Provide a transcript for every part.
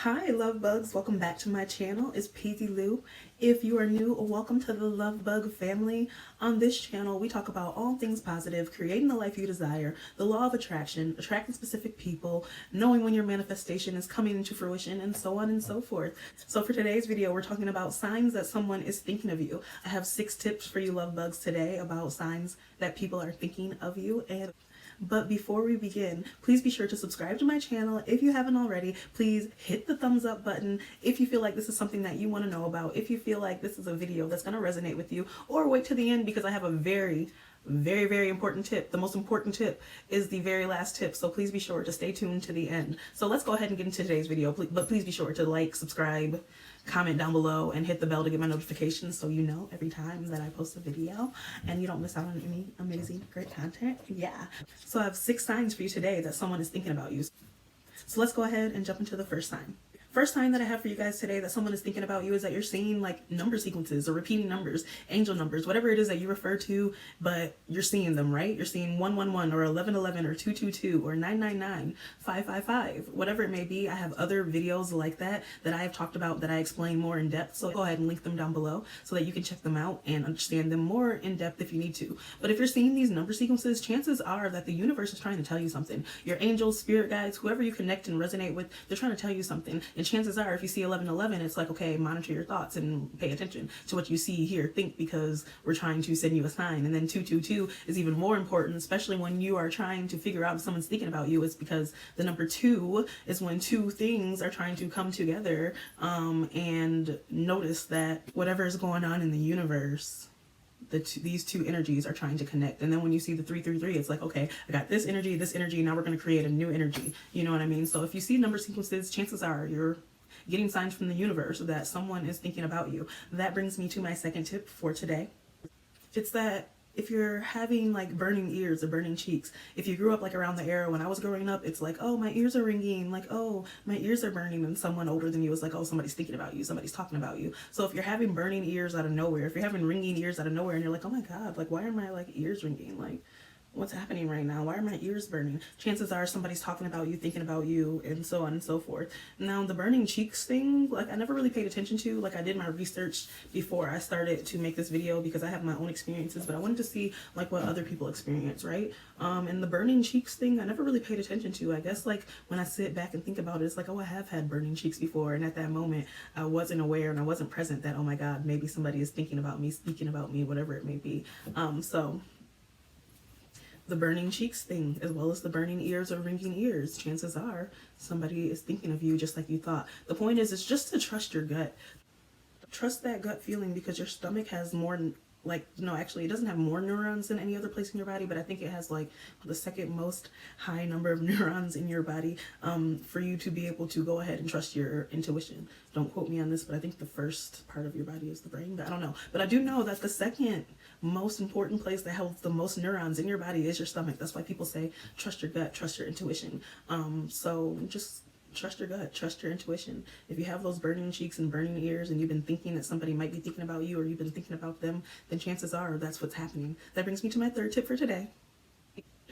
Hi love bugs, welcome back to my channel. It's Peasy Lou. If you are new, welcome to the love bug family. On this channel we talk about all things positive, creating the life you desire, the law of attraction, attracting specific people, knowing when your manifestation is coming into fruition, and so on and so forth. So for today's video we're talking about signs that someone is thinking of you. I have 6 tips for you love bugs today about signs that people are thinking of you. But before we begin, please be sure to subscribe to my channel. If you haven't already, please hit the thumbs up button if you feel like this is something that you want to know about, if you feel like this is a video that's going to resonate with you, or wait to the end because I have a very important tip. The most important tip is the very last tip, so please be sure to stay tuned to the end. So let's go ahead and get into today's video, but please be sure to like, subscribe, comment down below, and hit the bell to get my notifications so you know every time that I post a video and you don't miss out on any amazing great content. Yeah, so I have 6 signs for you today that someone is thinking about you. So let's go ahead and jump into the first sign. First sign that I have for you guys today that someone is thinking about you is that you're seeing like number sequences or repeating numbers, angel numbers, whatever it is that you refer to, but you're seeing them, right? You're seeing 111 or 1111 or 222 or 999, 555, whatever it may be. I have other videos like that I have talked about that I explain more in depth. So go ahead and link them down below so that you can check them out and understand them more in depth if you need to. But if you're seeing these number sequences, chances are that the universe is trying to tell you something. Your angels, spirit guides, whoever you connect and resonate with, they're trying to tell you something. And chances are if you see 1111, it's like, okay, monitor your thoughts and pay attention to what you see, hear, think, because we're trying to send you a sign. And then 222 is even more important, especially when you are trying to figure out if someone's thinking about you. It's because the number 2 is when 2 things are trying to come together, and notice that whatever is going on in the universe, these 2 energies are trying to connect. And then when you see the 333, it's like, okay, I got this energy, now we're going to create a new energy. You know what I mean? So if you see number sequences, chances are you're getting signs from the universe that someone is thinking about you. That brings me to my second tip for today. It's that if you're having like burning ears or burning cheeks, if you grew up like around the era when I was growing up, it's like, oh, my ears are ringing, like, oh, my ears are burning, and someone older than you is like, oh, somebody's thinking about you, somebody's talking about you. So if you're having burning ears out of nowhere, if you're having ringing ears out of nowhere and you're like, oh my god, like, why are my like ears ringing, like, what's happening right now? Why are my ears burning? Chances are somebody's talking about you, thinking about you, and so on and so forth. Now, the burning cheeks thing, like, I never really paid attention to. Like, I did my research before I started to make this video because I have my own experiences, but I wanted to see like what other people experience, right? And the burning cheeks thing, I never really paid attention to. I guess like when I sit back and think about it, it's like, oh, I have had burning cheeks before, and at that moment I wasn't aware and I wasn't present that, oh my god, maybe somebody is thinking about me, speaking about me, whatever it may be. So the burning cheeks thing, as well as the burning ears or ringing ears, chances are somebody is thinking of you just like you thought. The point is, it's just to trust your gut. Trust that gut feeling, because your stomach has more, like, no, actually it doesn't have more neurons than any other place in your body, but I think it has like the second most high number of neurons in your body, for you to be able to go ahead and trust your intuition. Don't quote me on this, but I think the first part of your body is the brain, but I don't know. But I do know that the second most important place that holds the most neurons in your body is your stomach. That's why people say trust your gut, trust your intuition. So just trust your gut, trust your intuition. If you have those burning cheeks and burning ears and you've been thinking that somebody might be thinking about you, or you've been thinking about them, then chances are that's what's happening. That brings me to my third tip for today.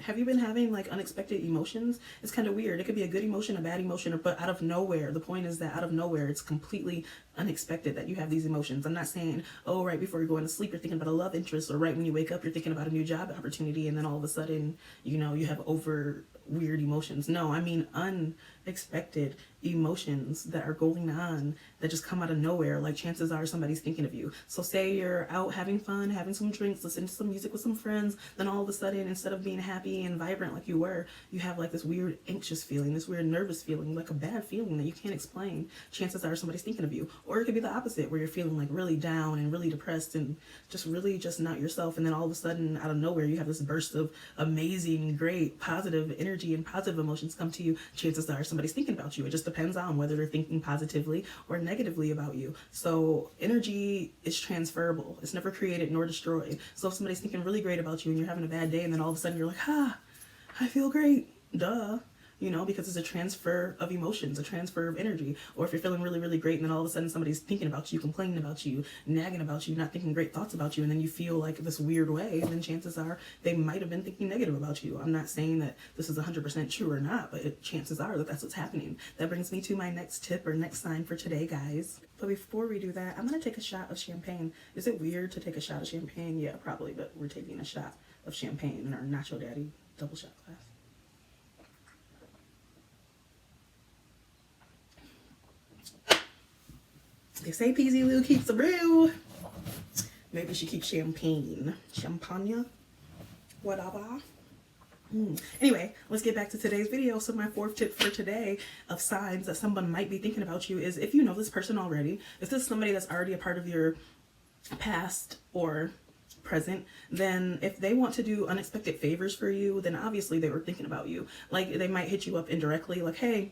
Have you been having like unexpected emotions? It's kind of weird. It could be a good emotion, a bad emotion, but out of nowhere. The point is that out of nowhere, it's completely unexpected that you have these emotions. I'm not saying, oh, right before you're going to sleep, you're thinking about a love interest, or right when you wake up, you're thinking about a new job opportunity, and then all of a sudden, you know, you have over weird emotions. No, I mean unexpected emotions that are going on that just come out of nowhere. Like, chances are somebody's thinking of you. So say you're out having fun, having some drinks, listening to some music with some friends, then all of a sudden, instead of being happy and vibrant like you were, you have like this weird anxious feeling, this weird nervous feeling, like a bad feeling that you can't explain. Chances are somebody's thinking of you. Or it could be the opposite, where you're feeling like really down and really depressed and just really just not yourself, and then all of a sudden out of nowhere you have this burst of amazing, great, positive energy and positive emotions come to you. Chances are somebody's thinking about you. It just depends on whether they're thinking positively or negatively about you. So energy is transferable. It's never created nor destroyed. So if somebody's thinking really great about you and you're having a bad day, and then all of a sudden you're like, I feel great, duh. you know, because it's a transfer of emotions, a transfer of energy. Or if you're feeling really, really great and then all of a sudden somebody's thinking about you, complaining about you, nagging about you, not thinking great thoughts about you, and then you feel like this weird way, then chances are they might have been thinking negative about you. I'm not saying that this is 100% true or not, but chances are that that's what's happening. That brings me to my next tip or next sign for today, guys. But before we do that, I'm going to take a shot of champagne. Is it weird to take a shot of champagne? Yeah, probably, but we're taking a shot of champagne in our Nacho Daddy double shot glass. They say Peasy Lou keeps the brew. Maybe she keeps champagne. Champagne? Whatever. Anyway, let's get back to today's video. So my fourth tip for today of signs that someone might be thinking about you is if you know this person already, if this is somebody that's already a part of your past or present, then if they want to do unexpected favors for you, then obviously they were thinking about you. Like they might hit you up indirectly, like, hey,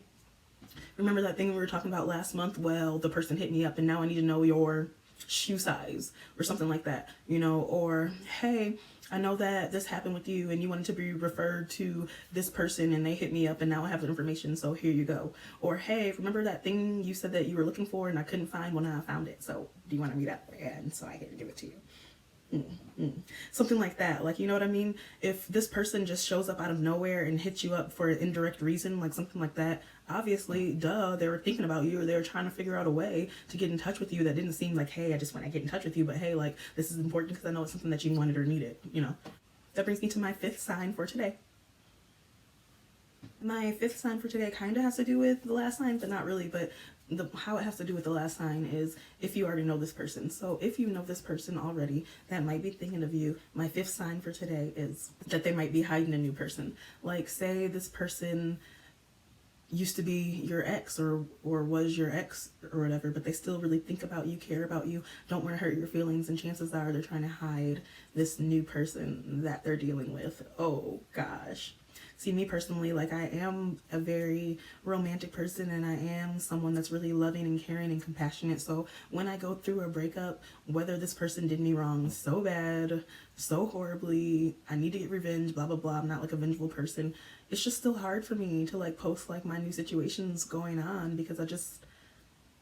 remember that thing we were talking about last month? Well, the person hit me up and now I need to know your shoe size or something like that, you know, or hey, I know that this happened with you and you wanted to be referred to this person and they hit me up and now I have the information, so here you go. Or hey, remember that thing you said that you were looking for and I couldn't find? Well, now I found it, so do you want to meet up? And so I can give it to you. Something like that. Like, you know what I mean? If this person just shows up out of nowhere and hits you up for an indirect reason, like something like that, obviously, duh, they were thinking about you, or they were trying to figure out a way to get in touch with you that didn't seem like, hey, I just want to get in touch with you, but hey, like, this is important because I know it's something that you wanted or needed, you know? That brings me to my fifth sign for today. My fifth sign for today kind of has to do with the last sign, but not really, but how it has to do with the last sign is if you already know this person. So if you know this person already that might be thinking of you, my fifth sign for today is that they might be hiding a new person. Like, say this person used to be your ex or was your ex or whatever, but they still really think about you, care about you, don't want to hurt your feelings, and chances are they're trying to hide this new person that they're dealing with. Oh gosh. See, me personally, like, I am a very romantic person and I am someone that's really loving and caring and compassionate. So when I go through a breakup, whether this person did me wrong so bad, so horribly, I need to get revenge, blah, blah, blah, I'm not like a vengeful person, it's just still hard for me to like post like my new situations going on because I just,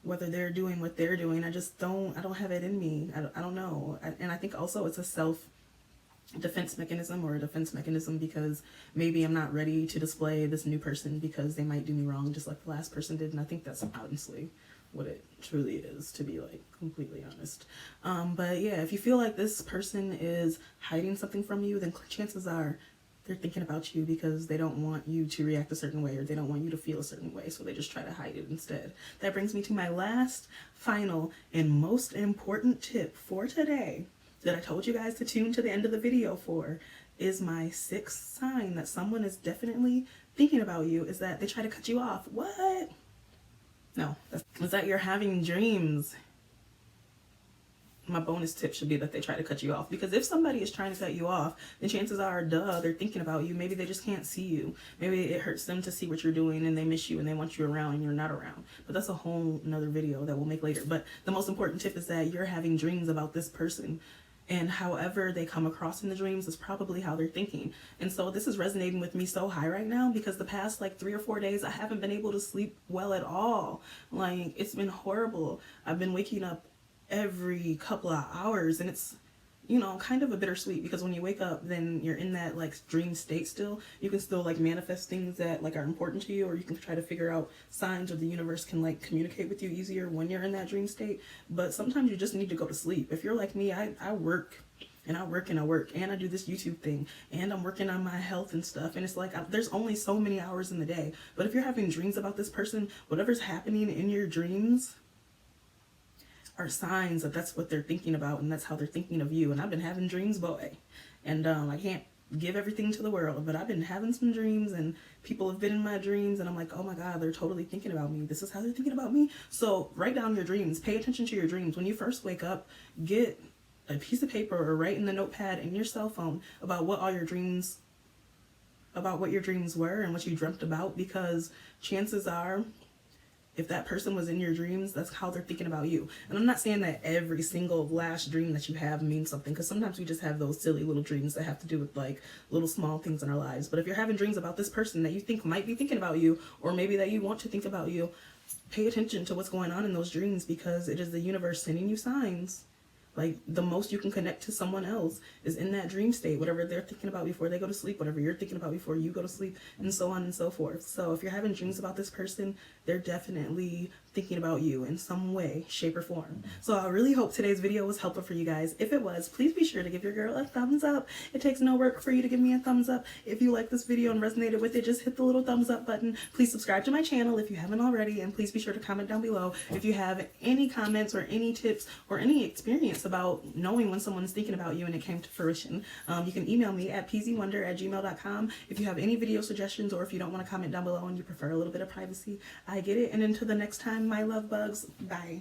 whether they're doing what they're doing, I don't have it in me. I don't know. And I think also it's a self-defense mechanism or a defense mechanism because maybe I'm not ready to display this new person because they might do me wrong just like the last person did. And I think that's honestly what it truly is, to be like completely honest. But yeah, if you feel like this person is hiding something from you, then chances are they're thinking about you because they don't want you to react a certain way or they don't want you to feel a certain way, so they just try to hide it instead. That brings me to my last, final, and most important tip for today that I told you guys to tune to the end of the video for, is my sixth sign that someone is definitely thinking about you, is that they try to cut you off. What? No, is that you're having dreams. My bonus tip should be that they try to cut you off, because if somebody is trying to cut you off, then chances are, duh, they're thinking about you. Maybe they just can't see you. Maybe it hurts them to see what you're doing and they miss you and they want you around and you're not around. But that's a whole nother video that we'll make later. But the most important tip is that you're having dreams about this person, and however they come across in the dreams is probably how they're thinking. And so this is resonating with me so high right now because the past like 3 or 4 days I haven't been able to sleep well at all. Like, it's been horrible. I've been waking up every couple of hours, and it's, you know, kind of a bittersweet, because when you wake up, then you're in that like dream state still. You can still like manifest things that like are important to you, or you can try to figure out signs, or the universe can like communicate with you easier when you're in that dream state. But sometimes you just need to go to sleep. If you're like me, I work and I work and I work and I do this YouTube thing and I'm working on my health and stuff, and it's like there's only so many hours in the day. But if you're having dreams about this person, whatever's happening in your dreams are signs that that's what they're thinking about and that's how they're thinking of you. And I've been having dreams, boy, and I can't give everything to the world, but I've been having some dreams and people have been in my dreams and I'm like, oh my God, they're totally thinking about me. This is how they're thinking about me. So write down your dreams, pay attention to your dreams. When you first wake up, get a piece of paper or write in the notepad in your cell phone about what all your dreams, about what your dreams were and what you dreamt about, because chances are if that person was in your dreams, that's how they're thinking about you. And I'm not saying that every single last dream that you have means something, because sometimes we just have those silly little dreams that have to do with like little small things in our lives. But if you're having dreams about this person that you think might be thinking about you, or maybe that you want to think about you, pay attention to what's going on in those dreams, because it is the universe sending you signs. Like, the most you can connect to someone else is in that dream state, whatever they're thinking about before they go to sleep, whatever you're thinking about before you go to sleep, and so on and so forth. So if you're having dreams about this person, they're definitely thinking about you in some way, shape, or form. So I really hope today's video was helpful for you guys. If it was, please be sure to give your girl a thumbs up. It takes no work for you to give me a thumbs up. If you like this video and resonated with it, just hit the little thumbs up button. Please subscribe to my channel if you haven't already, and please be sure to comment down below if you have any comments or any tips or any experience about knowing when someone's thinking about you and it came to fruition. You can email me at pzwonder@gmail.com if you have any video suggestions, or if you don't want to comment down below and you prefer a little bit of privacy. I get it. And until the next time, my love bugs, bye.